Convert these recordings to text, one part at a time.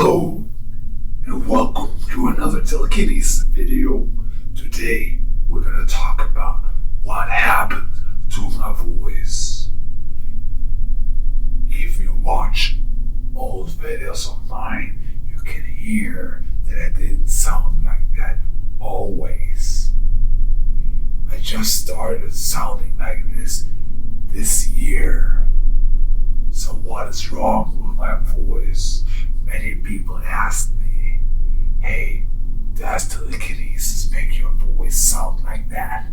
Hello, and welcome to another Telekinesis video. Today, we're going to talk about what happened to my voice. If you watch old videos of mine, you can hear that I didn't sound like that always. I just started sounding like this year. So what is wrong with my voice? Many people ask me, hey, does telekinesis make your voice sound like that?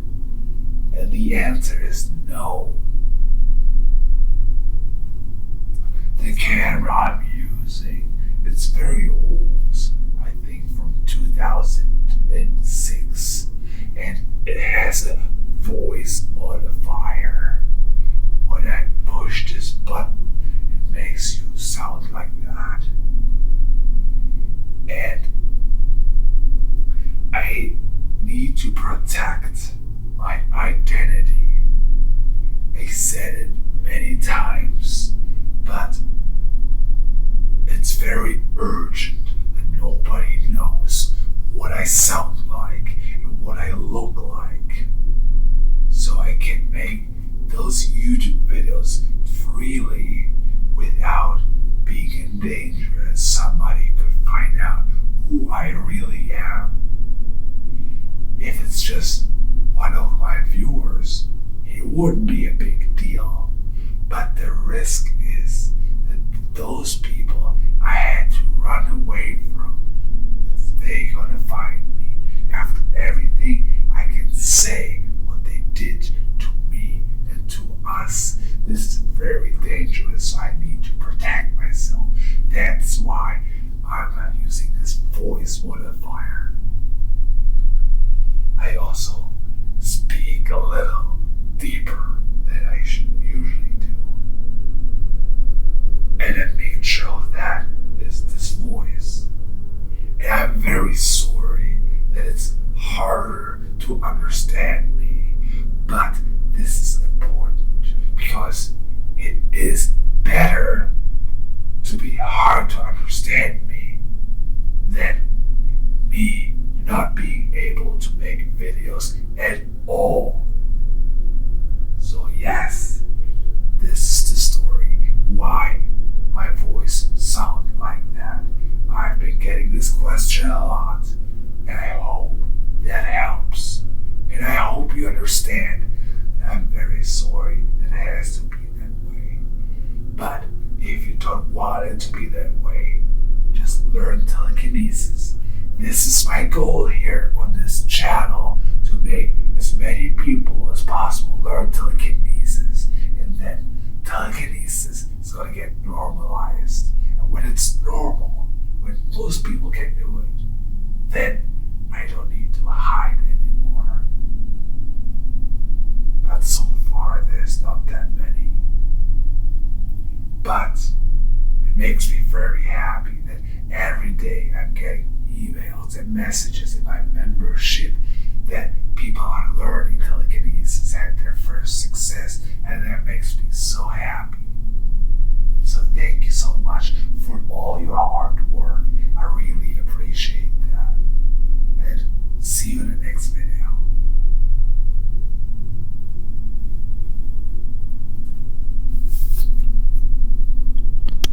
And the answer is no. The camera I'm using, it's very old, I think from 2006, and it has a voice modifier. When I push this button, it makes you sound like that. And I need to protect my identity. I said it many times, but it's very urgent that nobody knows what I sound like and what I look like, so I can make those YouTube videos freely without being in danger as somebody could find out who I really am. If it's just one of my viewers, it wouldn't be a big deal, but the risk is that those people I had to run away from, if they're gonna find me after everything I can say what they did to me and to us. This is very dangerous, so I need to protect myself. That's why I'm not using this voice modifier. I also speak a little deeper than I should usually do. And a mixture of that is this voice. And I'm very sorry that it's harder to understand me, but this is important because it is better to be hard to understand me than me not being able to make videos at all. So yes, this is the story why my voice sounds like that. I've been getting this question a lot, and I hope that helps. And I hope you understand that I'm very sorry that it has to be that way. But if you don't want it to be that way, just learn telekinesis. This is my goal here on this channel, to make as many people as possible learn telekinesis, and then telekinesis is going to get normalized. And when it's normal, when most people can do it, then I don't need to hide anymore. But so far there's not that many. But it makes me very happy that every day I'm getting emails and messages in my membership that people are learning telekinesis, had their first success, and that makes me so happy. So thank you so much